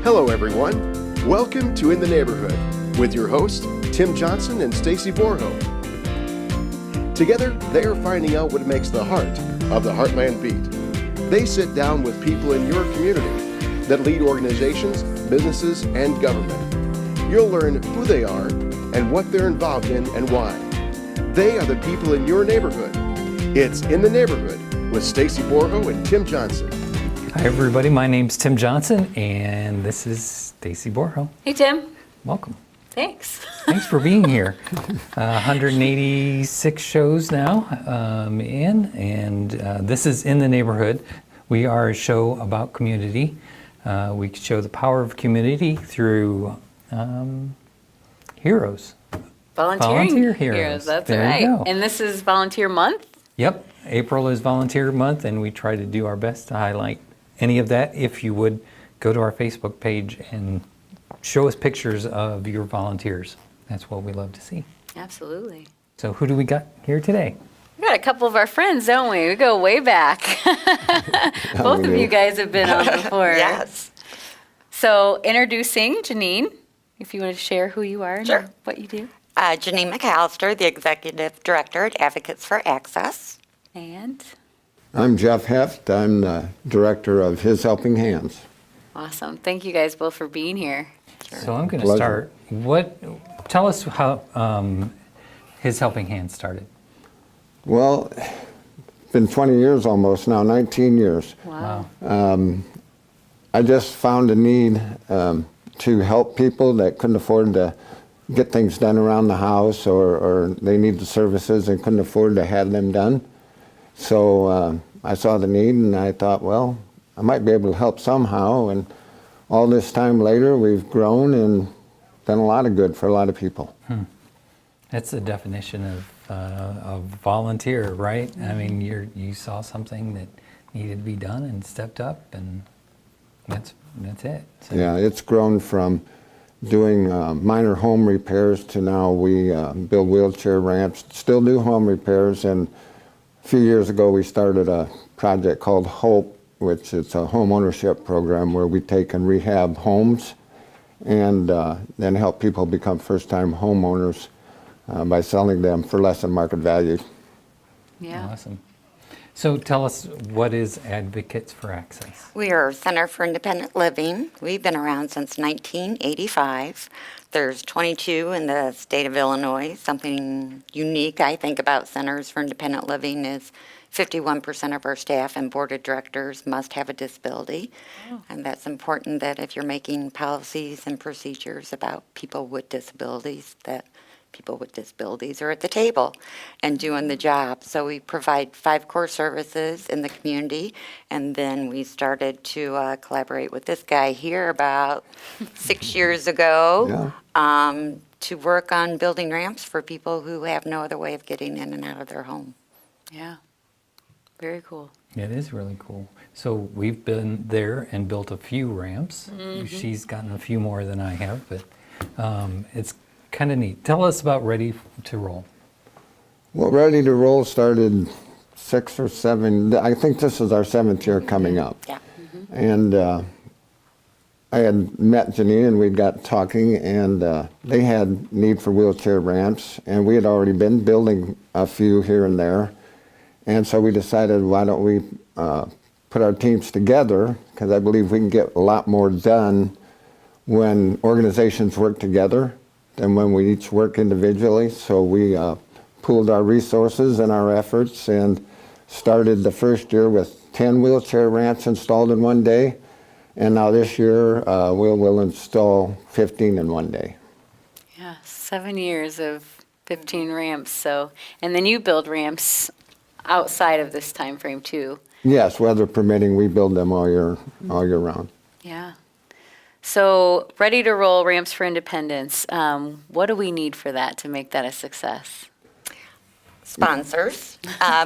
Hello, everyone. Welcome to In the Neighborhood with your hosts, Tim Johnson and Stacy Borho. Together, they are finding out what makes the heart of the Heartland beat. They sit down with people in your community that lead organizations, businesses, and government. You'll learn who they are and what they're involved in and why. They are the people in your neighborhood. It's In the Neighborhood with Stacy Borho and Tim Johnson. Hi everybody, my name's Tim Johnson and this is Stacy Borho. Hey Tim. Welcome. Thanks. Thanks for being here. 186 shows now and this is In the Neighborhood. We are a show about community. We show the power of community through heroes. Volunteer heroes. That's there right. You go. And this is Volunteer Month? Yep. April is Volunteer Month and we try to do our best to highlight any of that. If you would go to our Facebook page and show us pictures of your volunteers. That's what we love to see. Absolutely. So who do we got here today? We got a couple of our friends, don't we? We go way back. Both of you guys have been on before. Yes. So introducing Jeannine, if you want to share who you are and Sure. what you do. Jeannine McAllister, the Executive Director at Advocates for Access. And I'm Jeff Heft. I'm the director of His Helping Hands. awesome. Thank you guys both for being here. So I'm going to Pleasure. start. Tell us how His Helping Hands started. Well, it's been 20 years almost now, 19 years. Wow. I just found a need to help people that couldn't afford to get things done around the house or they need the services and couldn't afford to have them done. So I saw the need and I thought, well, I might be able to help somehow. And all this time later, we've grown and done a lot of good for a lot of people. That's the definition of volunteer, right? I mean, you saw something that needed to be done and stepped up, and that's it. So, Yeah, it's grown from doing minor home repairs to now we build wheelchair ramps, still do home repairs, and a few years ago we started a project called HOPE, which is a home ownership program where we take and rehab homes and then help people become first-time homeowners by selling them for less than market value. Yeah. Awesome. So tell us, what is Advocates for Access? We are a Center for Independent Living. We've been around since 1985. There's 22 in the state of Illinois. Something unique, I think, about Centers for Independent Living is 51% of our staff and board of directors must have a disability. Oh. And that's important that if you're making policies and procedures about people with disabilities, that people with disabilities are at the table and doing the job. So we provide 5 core services in the community, and then we started to collaborate with this guy here about 6 years ago to work on building ramps for people who have no other way of getting in and out of their home. Yeah. Very cool. It is really cool. So we've been there and built a few ramps. She's gotten a few more than I have, but it's kind of neat. Tell us about Ready to Roll. Well, Ready to Roll started 6 or 7, I think this is our 7th year coming up. Yeah. And I had met Jeannine and we got talking, and they had need for wheelchair ramps, and we had already been building a few here and there. And so we decided, why don't we put our teams together, because I believe we can get a lot more done when organizations work together than when we each work individually. So we pooled our resources and our efforts and started the first year with 10 wheelchair ramps installed in one day. And now this year, we'll install 15 in one day. Yeah. 7 years of 15 ramps. So, and then you build ramps outside of this time frame too. Yes, weather permitting, we build them all year round. Yeah. So Ready to Roll Ramps for Independence. What do we need for that to make that a success? sponsors.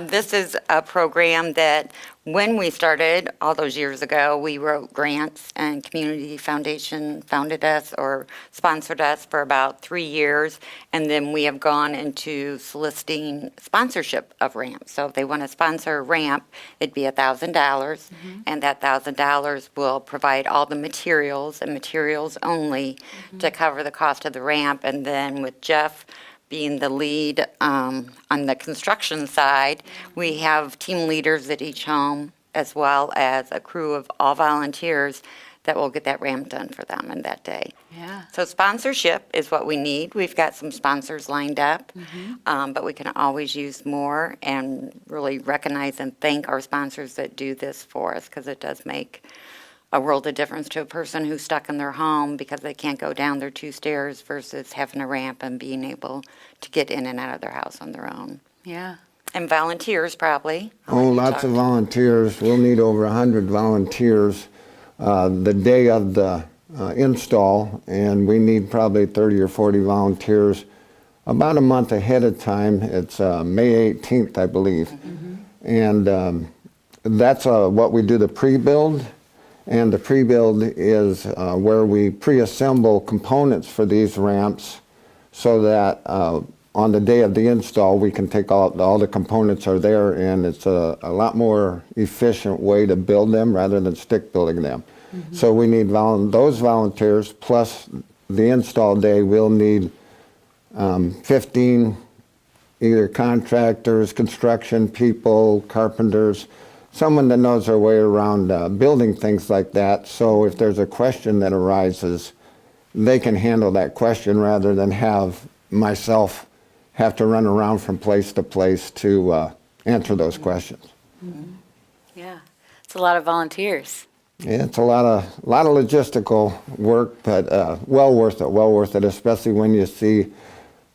This is a program that when we started all those years ago, we wrote grants, and Community Foundation founded us or sponsored us for about 3 years. And then we have gone into soliciting sponsorship of ramps. So if they want to sponsor a ramp, it'd be $1,000. And that $1,000 will provide all the materials and materials only to cover the cost of the ramp. And then with Jeff being the lead on the construction side, we have team leaders at each home, as well as a crew of all volunteers that will get that ramp done for them in that day. Yeah. So sponsorship is what we need. We've got some sponsors lined up, but we can always use more, and really recognize and thank our sponsors that do this for us, because it does make a world of difference to a person who's stuck in their home because they can't go down their 2 stairs versus having a ramp and being able to get in and out of their house on their own. Yeah. And volunteers, probably. Oh, lots of volunteers. We'll need over 100 volunteers the day of the install, and we need probably 30 or 40 volunteers about a month ahead of time. It's May 18th, I believe. And that's what we do the pre-build. And the pre-build is where we pre-assemble components for these ramps so that on the day of the install, we can take all the components are there, and it's a lot more efficient way to build them rather than stick building them. So we need those volunteers, plus the install day, we'll need 15 either contractors, construction people, carpenters, someone that knows their way around building things like that. So if there's a question that arises, they can handle that question rather than have myself have to run around from place to place to answer those questions. Yeah. It's a lot of volunteers. Yeah, it's a lot of logistical work, but well worth it, especially when you see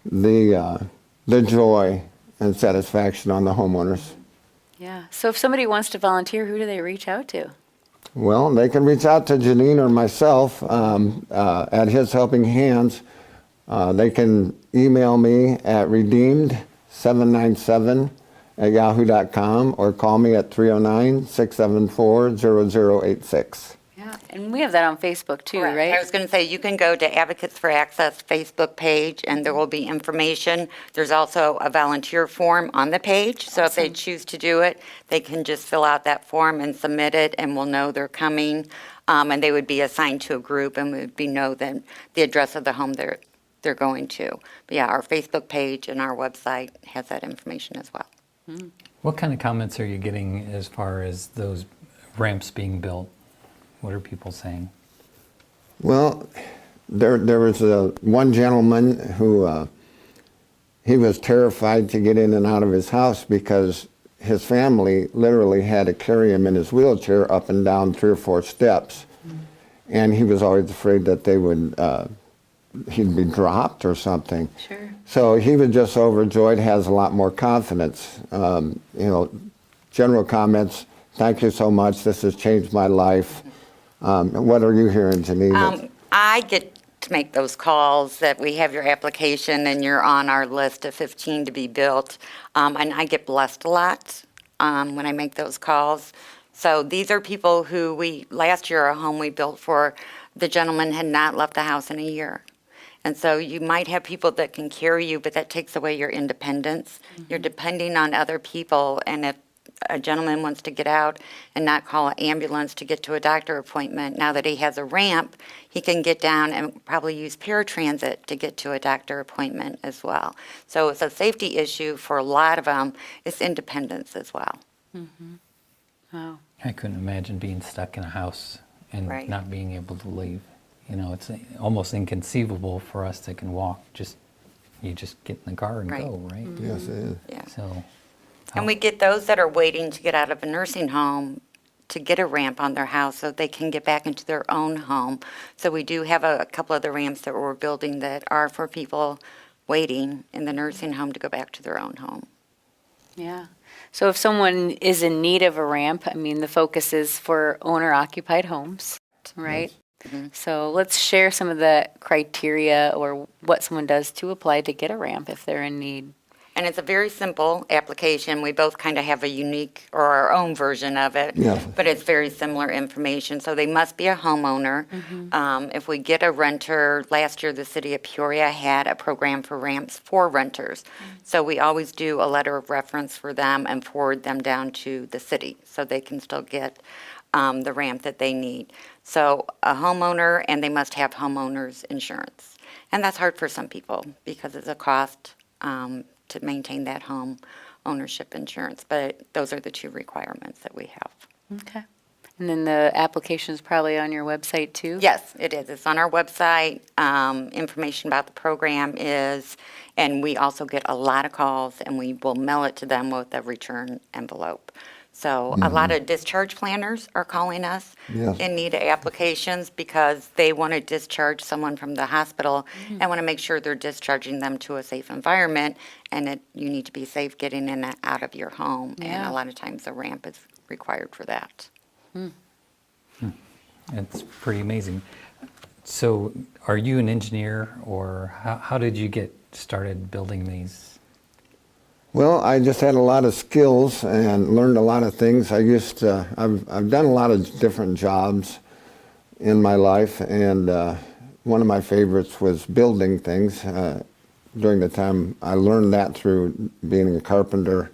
the joy and satisfaction on the homeowners. Yeah. So if somebody wants to volunteer, who do they reach out to? Well, they can reach out to Jeannine or myself at His Helping Hands. They can email me at redeemed797@yahoo.com or call me at 309-674-0086. Yeah. And we have that on Facebook too, Correct. right? I was going to say, you can go to Advocates for Access Facebook page, and there will be information. There's also a volunteer form on the page, so if they choose to do it, they can just fill out that form and submit it, and we'll know they're coming, and they would be assigned to a group, and would be know then the address of the home they're going to. But yeah, our Facebook page and our website has that information as well. What kind of comments are you getting as far as those ramps being built? What are people saying? Well, there was one gentleman who he was terrified to get in and out of his house because his family literally had to carry him in his wheelchair up and down 3 or 4 steps. And he was always afraid that they would, he'd be dropped or something. Sure. So he was just overjoyed, has a lot more confidence. General comments, thank you so much, this has changed my life. What are you hearing, Jeannine? I get to make those calls that we have your application and you're on our list of 15 to be built. And I get blessed a lot when I make those calls. So these are people who last year, a home we built for, the gentleman had not left the house in a year. And so you might have people that can carry you, but that takes away your independence. You're depending on other people, and if a gentleman wants to get out and not call an ambulance to get to a doctor appointment, now that he has a ramp, he can get down and probably use paratransit to get to a doctor appointment as well. So it's a safety issue for a lot of them. It's independence as well. Wow. I couldn't imagine being stuck in a house and Right. not being able to leave. It's almost inconceivable for us that can walk. You just get in the car and Right. go, right? Yes, it is. Yeah. So, And we get those that are waiting to get out of a nursing home to get a ramp on their house so they can get back into their own home. So we do have a couple of the ramps that we're building that are for people waiting in the nursing home to go back to their own home. Yeah. So if someone is in need of a ramp, the focus is for owner-occupied homes, right? So let's share some of the criteria or what someone does to apply to get a ramp if they're in need. And it's a very simple application. We both kind of have a unique or our own version of it. Yeah. But it's very similar information. So they must be a homeowner. If we get a renter, last year the city of Peoria had a program for ramps for renters. So we always do a letter of reference for them and forward them down to the city so they can still get the ramp that they need. So a homeowner, and they must have homeowners insurance. And that's hard for some people because it's a cost to maintain that home ownership insurance. But those are the two requirements that we have. Okay. And then the application is probably on your website too? Yes, it is. It's on our website. Information about the program is, and we also get a lot of calls, and we will mail it to them with a return envelope. So a lot of discharge planners are calling us Yes. in need of applications because they want to discharge someone from the hospital and want to make sure they're discharging them to a safe environment, and that you need to be safe getting in and out of your home. And Yeah. a lot of times a ramp is required for that. It's pretty amazing. So are you an engineer, or how did you get started building these? Well, I just had a lot of skills and learned a lot of things. I've done a lot of different jobs in my life, and one of my favorites was building things. During the time, I learned that through being a carpenter,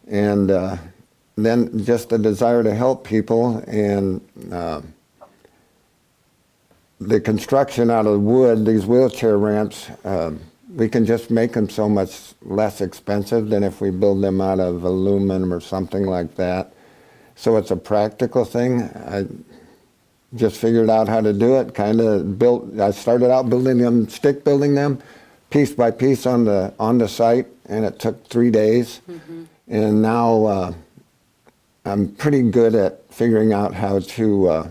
and then just a desire to help people, and the construction out of wood, these wheelchair ramps, we can just make them so much less expensive than if we build them out of aluminum or something like that. So it's a practical thing. I just figured out how to do it, I started out building them, stick building them, piece by piece on the site, and it took 3 days. And now I'm pretty good at figuring out how to,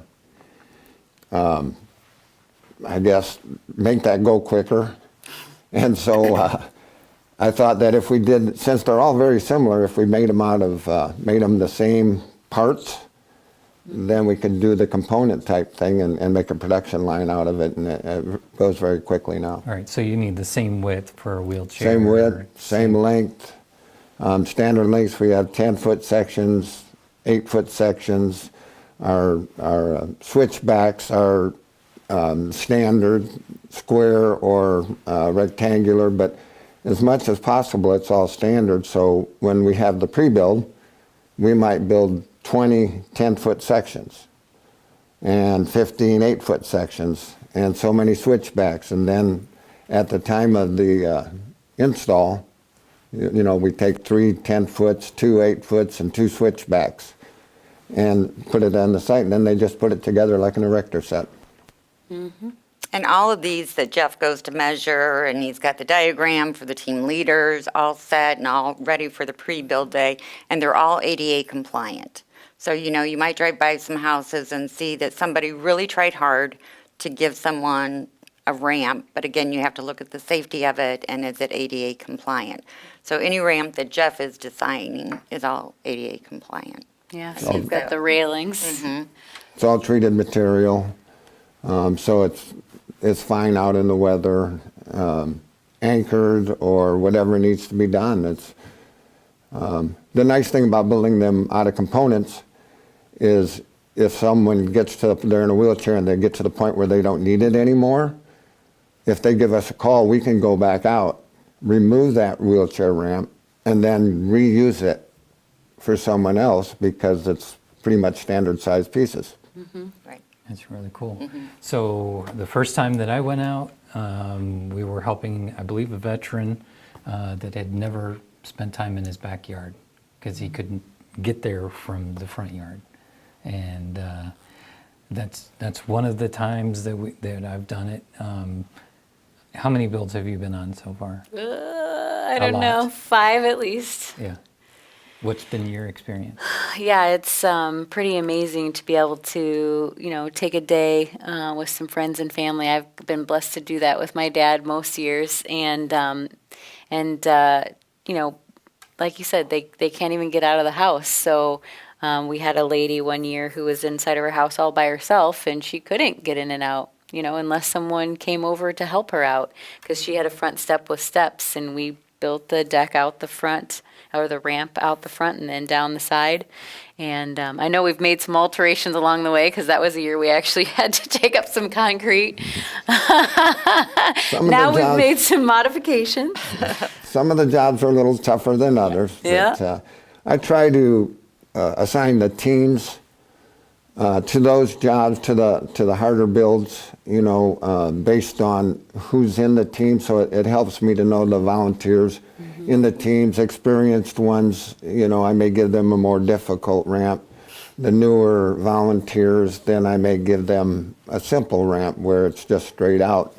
I guess, make that go quicker. And so I thought that if we did, since they're all very similar, if we made them made them the same parts, then we could do the component type thing and make a production line out of it, and it goes very quickly now. All right, so you need the same width for a wheelchair. Same width, same length. Standard lengths, we have 10-foot sections, 8-foot sections. Our switchbacks are standard, square or rectangular, but as much as possible it's all standard. So when we have the pre-build, we might build 20 10-foot sections and 15 8-foot sections and so many switchbacks, and then at the time of the install, we take 3 10-foots, 2 8-foots, and 2 switchbacks and put it on the site, and then they just put it together like an erector set. And all of these that Jeff goes to measure, and he's got the diagram for the team leaders all set and all ready for the pre-build day, and they're all ADA compliant. So, you might drive by some houses and see that somebody really tried hard to give someone a ramp, but again, you have to look at the safety of it, and is it ADA compliant? So any ramp that Jeff is designing is all ADA compliant. Yeah, so you've got the railings. It's all treated material, so it's fine out in the weather, anchored or whatever needs to be done. It's the nice thing about building them out of components is if someone they're in a wheelchair and they get to the point where they don't need it anymore, if they give us a call, we can go back out, remove that wheelchair ramp, and then reuse it for someone else because it's pretty much standard size pieces. Right. That's really cool. So the first time that I went out, we were helping, I believe, a veteran that had never spent time in his backyard because he couldn't get there from the front yard. And that's one of the times that I've done it. How many builds have you been on so far? I don't lot. know, 5 at least. Yeah. What's been your experience? Yeah, it's pretty amazing to be able to, take a day with some friends and family. I've been blessed to do that with my dad most years, and like you said, they can't even get out of the house. So we had a lady one year who was inside of her house all by herself, and she couldn't get in and out, unless someone came over to help her out, because she had a front step with steps, and we built the deck out the front, or the ramp out the front and then down the side. And I know we've made some alterations along the way, because that was a year we actually had to take up some concrete. Now we've made some modifications. Some of the jobs are a little tougher than others. Yeah. But, I try to assign the teams to those jobs, to the harder builds, you know, based on who's in the team. So it helps me to know the volunteers in the teams. Experienced ones, you know, I may give them a more difficult ramp. The newer volunteers, then I may give them a simple ramp where it's just straight out.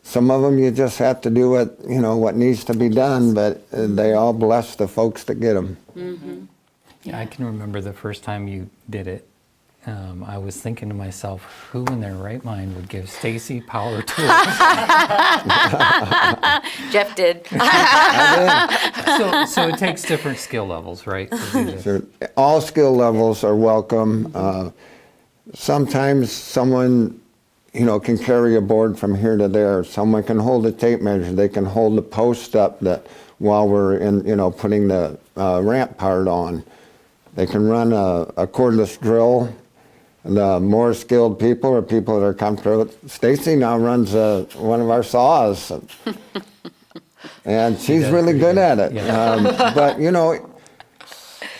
Some of them you just have to do what needs to be done, but they all bless the folks that get them. Yeah, I can remember the first time you did it. I was thinking to myself, who in their right mind would give Stacy power tools? Jeff did. So it takes different skill levels, right? to do this? Sure. All skill levels are welcome. Sometimes someone, you know, can carry a board from here to there. Someone can hold a tape measure. They can hold the post up that while we're in, you know, putting the ramp part on. They can run a cordless drill. The more skilled people or people that are comfortable. Stacy now runs one of our saws, and she's really good at it. Yeah. But you know,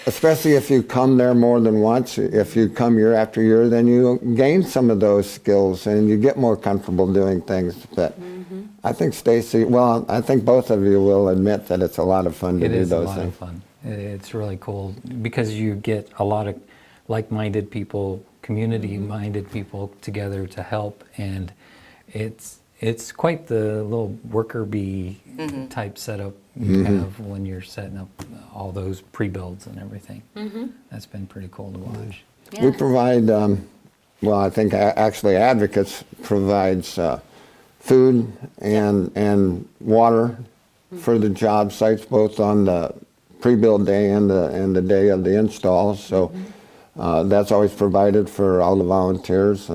especially if you come there more than once, if you come year after year, then you gain some of those skills and you get more comfortable doing things. But I think Stacy, well, I think both of you will admit that it's a lot of fun to do those things. It is a lot of fun. It's really cool because you get a lot of like-minded people, community-minded people together to help, and it's quite the little worker bee type setup you have when you're setting up all those pre-builds and everything. That's been pretty cool to watch. Yeah. We provide, well, I think actually Advocates provides food and water for the job sites, both on the pre-build day and the day of the install. So that's always provided for all the volunteers.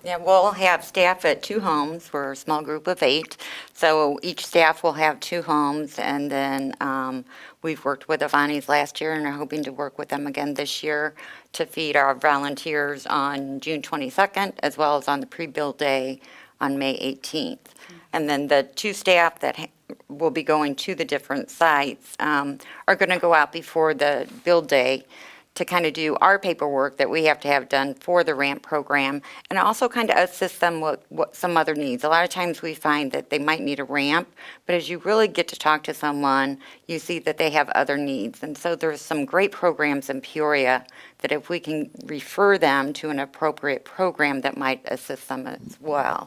Yeah, we'll have staff at 2 homes. We're a small group of 8. So each staff will have 2 homes. And then we've worked with Avani's last year and are hoping to work with them again this year to feed our volunteers on June 22nd, as well as on the pre-build day on May 18th. And then the 2 staff that will be going to the different sites are going to go out before the build day to kind of do our paperwork that we have to have done for the ramp program, and also kind of assist them with what some other needs. A lot of times we find that they might need a ramp, but as you really get to talk to someone, you see that they have other needs. And so there's some great programs in Peoria that if we can refer them to an appropriate program that might assist them as well.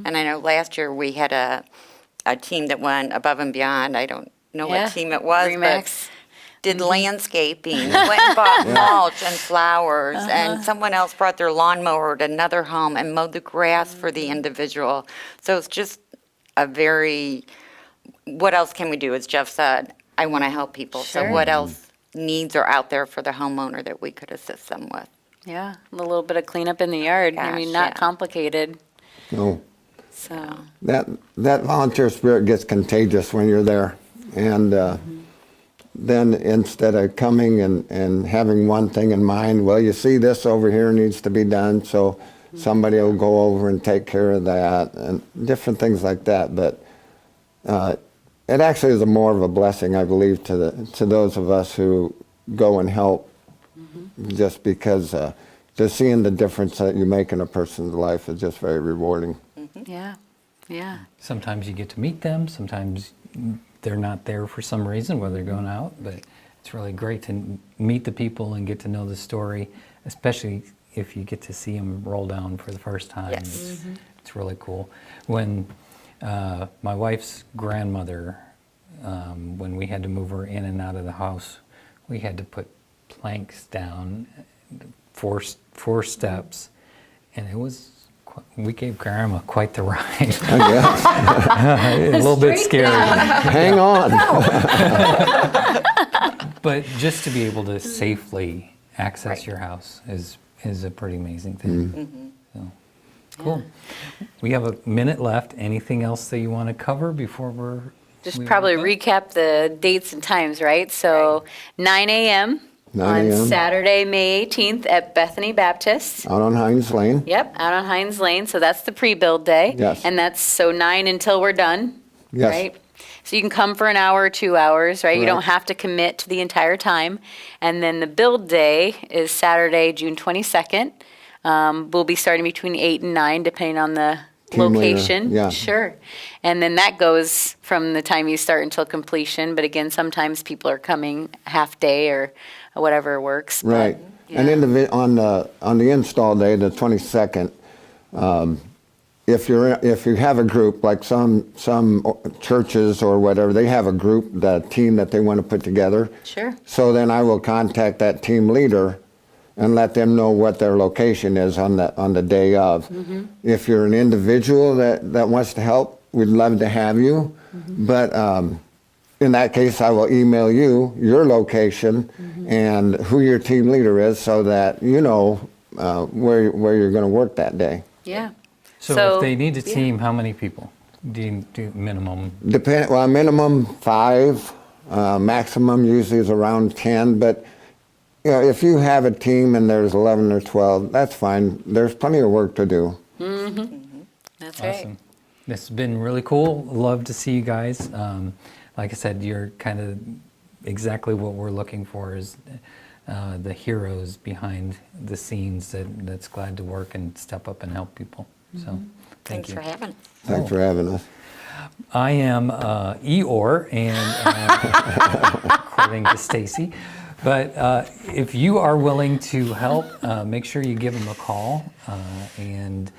And I know last year we had a team that went above and beyond. I don't know what team it was, Remax. but did landscaping, went and bought mulch and flowers, and someone else brought their lawnmower to another home and mowed the grass for the individual. So it's just a very, what else can we do? As Jeff said, I want to help people. Sure. So what else needs are out there for the homeowner that we could assist them with? Yeah, a little bit of cleanup in the yard. I mean, Gosh, not yeah. complicated. No, So, that volunteer spirit gets contagious when you're there, and then instead of coming and having one thing in mind, well, you see this over here needs to be done, so somebody will go over and take care of that, and different things like that. But it actually is more of a blessing, I believe, to those of us who go and help, just because just seeing the difference that you make in a person's life is just very rewarding. yeah, yeah. Sometimes you get to meet them, sometimes they're not there for some reason while they're going out, but it's really great to meet the people and get to know the story, especially if you get to see them roll down for the first time. Yes. It's really cool. When my wife's grandmother, when we had to move her in and out of the house, we had to put planks down, four steps, and it was, we gave Grandma quite the ride. A little bit scary. Hang on. But just to be able to safely access your house is a pretty amazing thing. So, cool. We have a minute left. Anything else that you want to cover before we're just We probably will go. recap the dates and times, right? So 9 a.m. 9 on a.m. Saturday, May 18th at Bethany Baptist. Out on Hines Lane. Yep, out on Hines Lane. So that's the pre-build day. Yes. And that's so 9 until we're done, Yes. right? So you can come for an hour or 2 hours, right? You don't Correct. have to commit to the entire time. And then the build day is Saturday, June 22nd. We'll be starting between 8 and 9, depending on the Team leader, location. yeah. Sure. And then that goes from the time you start until completion. But again, sometimes people are coming half day or whatever works. but, Right. And yeah. on the install day, the 22nd, if you have a group, like some churches or whatever, they have a group, the team that they want to put together. Sure. So then I will contact that team leader and let them know what their location is on the day of. Mm-hmm. If you're an individual that wants to help, we'd love to have you. Mm-hmm. But in that case, I will email you your location and who your team leader is, so that you know where you're going to work that day. Yeah. So if they need a yeah. team, how many people do you do minimum? Minimum 5, maximum usually is around 10. But you know, if you have a team and there's 11 or 12, that's fine. There's plenty of work to do. That's right. Awesome. This has been really cool. Love to see you guys. Like I said, you're kind of exactly what we're looking for, is the heroes behind the scenes that's glad to work and step up and help people. So thank Thanks you. for having us. Thanks for having us. I am Eeyore, and according to Stacy. But if you are willing to help, make sure you give them a call, and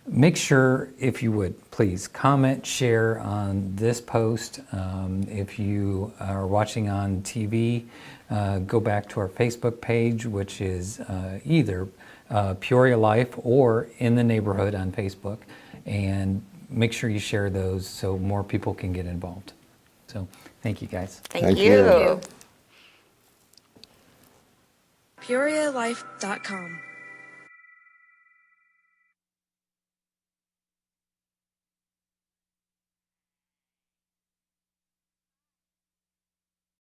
make sure, if you would, please comment, share on this post. If you are watching on TV, go back to our Facebook page, which is either Peoria Life or In the Neighborhood on Facebook, and make sure you share those so more people can get involved. So thank you, guys. Thank you. you. PeoriaLife.com